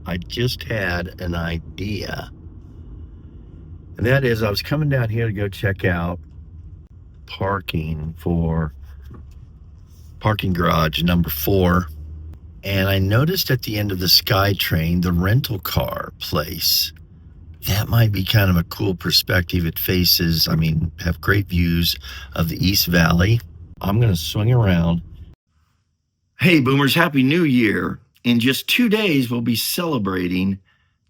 I just had an idea. And that is, I was coming down here to go check out parking for parking garage number 4. And I noticed at the end of the SkyTrain, the rental car place. That might be kind of a cool perspective. It faces, have great views of the East Valley. I'm going to swing around. Hey, Boomers, Happy New Year. In just 2 days, we'll be celebrating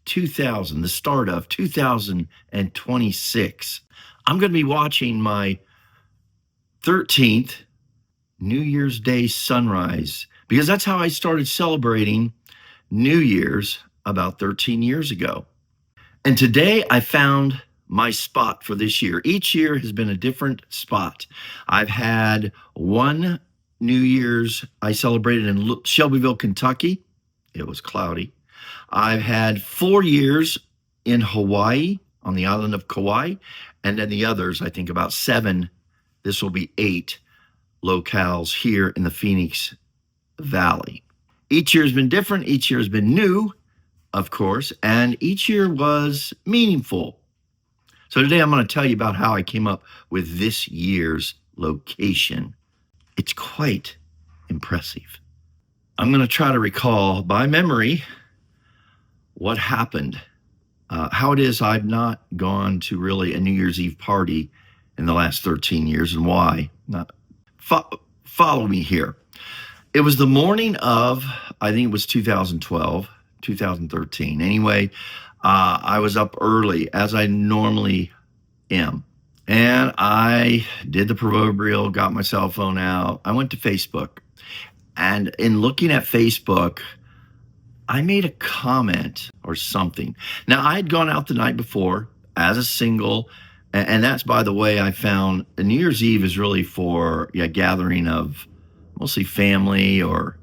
the start of 2026. I'm going to be watching my 13th New Year's Day sunrise because that's how I started celebrating New Year's about 13 years ago. And today I found my spot for this year. Each year has been a different spot. I've had one New Year's I celebrated in Shelbyville, Kentucky. It was cloudy. I've had 4 years in Hawaii, on the island of Kauai, and then the others, I think about 7. This will be 8 locales here in the Phoenix Valley. Each year has been different. Each year has been new, of course, and each year was meaningful. So today I'm going to tell you about how I came up with this year's location. It's quite impressive. I'm going to try to recall by memory what happened, how it is I've not gone to really a New Year's Eve party in the last 13 years and why. Follow me here. It was the morning of, I think it was 2012, 2013. Anyway, I was up early as I normally am. And I did the proverbial, got my cell phone out. I went to Facebook. And in looking at Facebook, I made a comment or something. Now, I had gone out the night before as a single. And that's, by the way, I found New Year's Eve is really for a gathering of mostly family or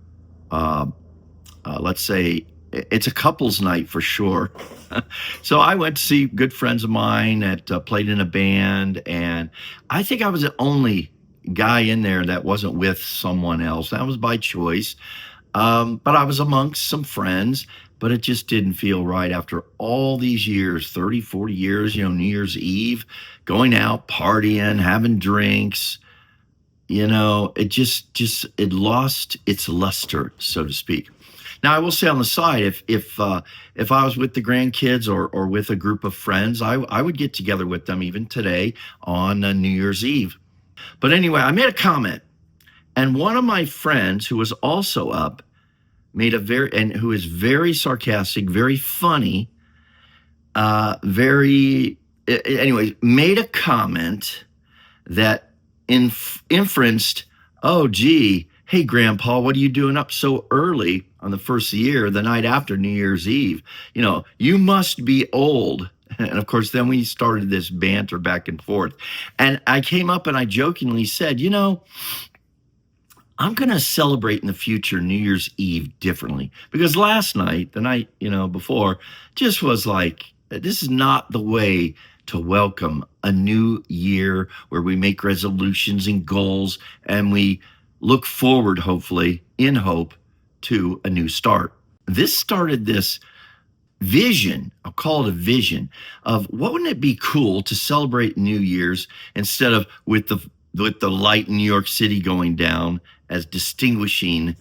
let's say it's a couple's night for sure. So I went to see good friends of mine that played in a band. And I think I was the only guy in there that wasn't with someone else. That was by choice. But I was amongst some friends, but it just didn't feel right after all these years, 30, 40 years, New Year's Eve, going out, partying, having drinks. It lost its luster, so to speak. Now, I will say on the side, if I was with the grandkids or with a group of friends, I would get together with them even today on New Year's Eve. But anyway, I made a comment, and one of my friends who was also up who is very sarcastic, very funny, made a comment that inferenced, oh, gee, hey, Grandpa, what are you doing up so early on the first year, the night after New Year's Eve? You must be old. And of course, then we started this banter back and forth. And I came up and I jokingly said, I'm going to celebrate in the future New Year's Eve differently. Because last night, the night, before, just was like, this is not the way to welcome a new year where we make resolutions and goals and we look forward, hopefully, in hope, to a new start. This started this vision, I'll call it a vision, of what wouldn't it be cool to celebrate New Year's instead of with the light in New York City going down as extinguishing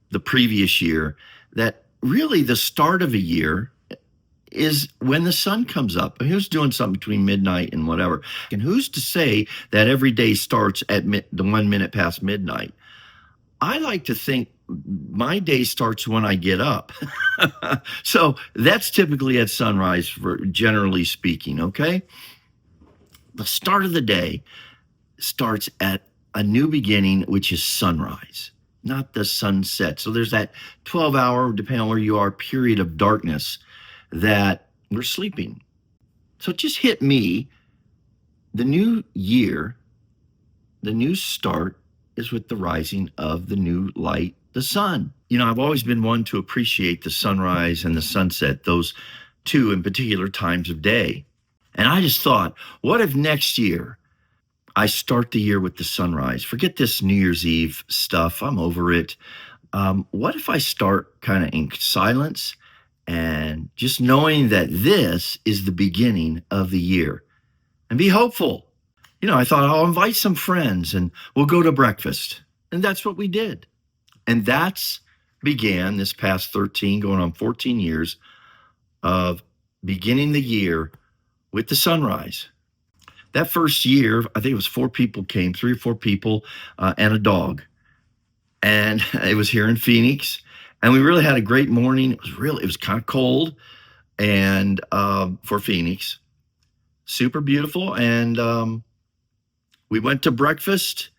the previous year, that really the start of a year is when the sun comes up. And who's doing something between midnight and whatever? And who's to say that every day starts at the 1 minute past midnight? I like to think my day starts when I get up. So that's typically at sunrise, generally speaking, okay? The start of the day starts at a new beginning, which is sunrise, not the sunset. So there's that 12-hour, depending on where you are, period of darkness that we're sleeping. So it just hit me, the new year, the new start is with the rising of the new light, the sun. I've always been one to appreciate the sunrise and the sunset, those two in particular times of day. And I just thought, what if next year I start the year with the sunrise? Forget this New Year's Eve stuff. I'm over it. what if I start kind of in silence and just knowing that this is the beginning of the year and be hopeful? I thought I'll invite some friends and we'll go to breakfast. And that's what we did. And that's began this past 13, going on 14 years of beginning the year with the sunrise. That first year, I think it was 4 people came, 3 or 4 people, and a dog. And it was here in Phoenix. And we really had a great morning. It was kind of cold and for Phoenix. Super beautiful. And we went to breakfast,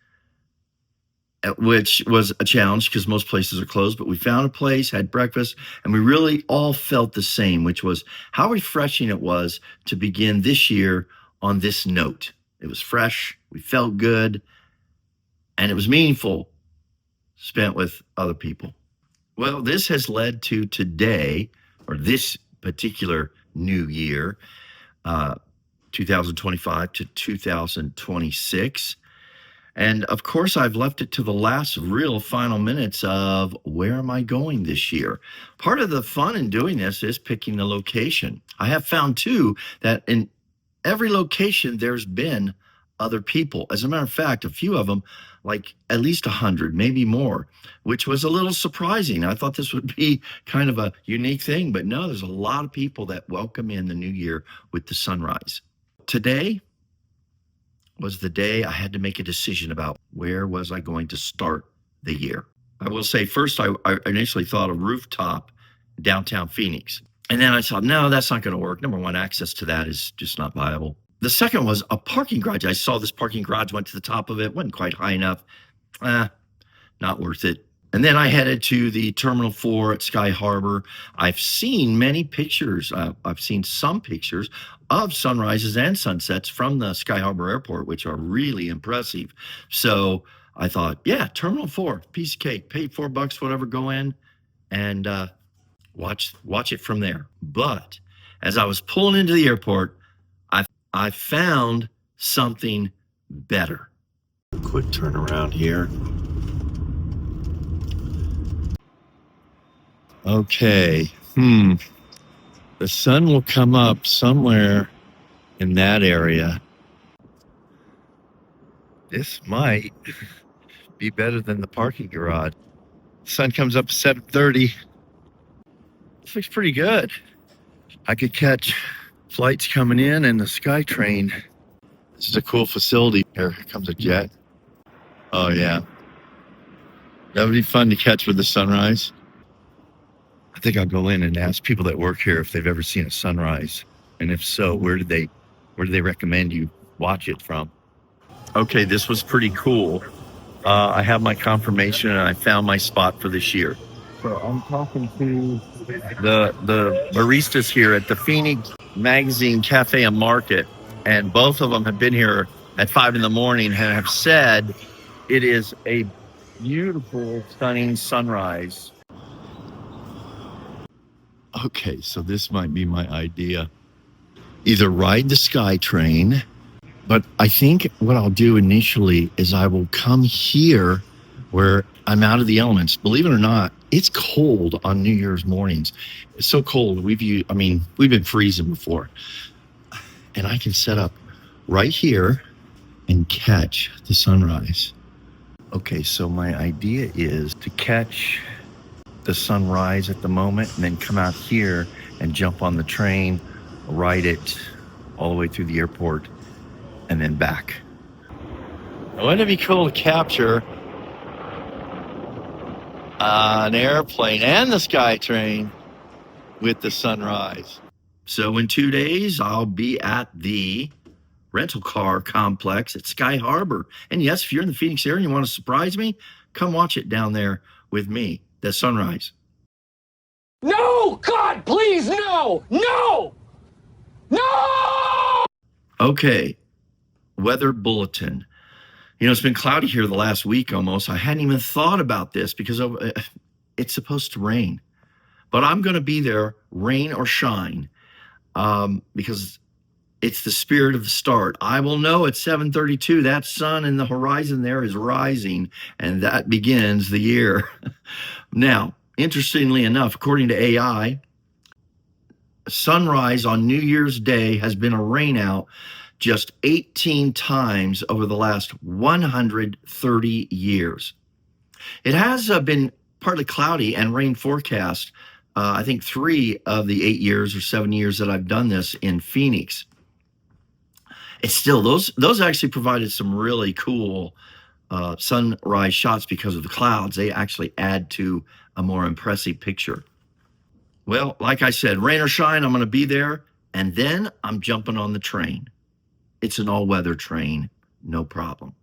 which was a challenge because most places are closed, but we found a place, had breakfast, and we really all felt the same, which was how refreshing it was to begin this year on this note. It was fresh, we felt good, and it was meaningful, spent with other people. Well, this has led to today, or this particular new year, 2025 to 2026. And of course, I've left it to the last real final minutes of where am I going this year? Part of the fun in doing this is picking the location. I have found too that in every location, there's been other people. As a matter of fact, a few of them, like at least 100, maybe more, which was a little surprising. I thought this would be kind of a unique thing, but no, there's a lot of people that welcome in the new year with the sunrise. Today was the day I had to make a decision about where was I going to start the year. I will say first, I initially thought a rooftop downtown Phoenix. And then I thought, no, that's not going to work. Number one, access to that is just not viable. The second was a parking garage. I saw this parking garage, went to the top of it, wasn't quite high enough. Not worth it. And then I headed to the Terminal 4 at Sky Harbor. I've seen many pictures. I've seen some pictures of sunrises and sunsets from the Sky Harbor Airport, which are really impressive. So I thought, yeah, Terminal 4, piece of cake, pay $4, whatever, go in and watch it from there. But as I was pulling into the airport, I found something better. Quick turn around here. Okay. The sun will come up somewhere in that area. This might be better than the parking garage. Sun comes up at 7:30. This looks pretty good. I could catch flights coming in and the SkyTrain. This is a cool facility. Here comes a jet. Oh yeah. That would be fun to catch with the sunrise. I think I'll go in and ask people that work here if they've ever seen a sunrise. And if so, where do they recommend you watch it from? Okay, this was pretty cool. I have my confirmation and I found my spot for this year. So I'm talking to the baristas here at the Phoenix Magazine Cafe and Market, and both of them have been here at 5 in the morning and have said it is a beautiful, stunning sunrise. Okay, so this might be my idea. Either ride the SkyTrain, but I think what I'll do initially is I will come here where I'm out of the elements. Believe it or not, it's cold on New Year's mornings. It's so cold. We've been freezing before. And I can set up right here and catch the sunrise. Okay, so my idea is to catch the sunrise at the moment and then come out here and jump on the train, ride it all the way through the airport and then back. Wouldn't it be cool to capture an airplane and the SkyTrain with the sunrise? So in 2 days, I'll be at the rental car complex at Sky Harbor. And yes, if you're in the Phoenix area and you want to surprise me, come watch it down there with me, the sunrise. No! God, please, no! No! No! Okay, weather bulletin. It's been cloudy here the last week almost. I hadn't even thought about this because it's supposed to rain. But I'm going to be there, rain or shine, because It's the spirit of the start. I will know at 7:32 that sun in the horizon there is rising, and that begins the year. Now, interestingly enough, according to AI, sunrise on New Year's Day has been a rainout just 18 times over the last 130 years. It has been partly cloudy and rain forecast, I think 3 of the 8 years or 7 years that I've done this in Phoenix. It's still, those actually provided some really cool sunrise shots because of the clouds. They actually add to a more impressive picture. Well, like I said, rain or shine, I'm going to be there, and then I'm jumping on the train. It's an all-weather train, no problem.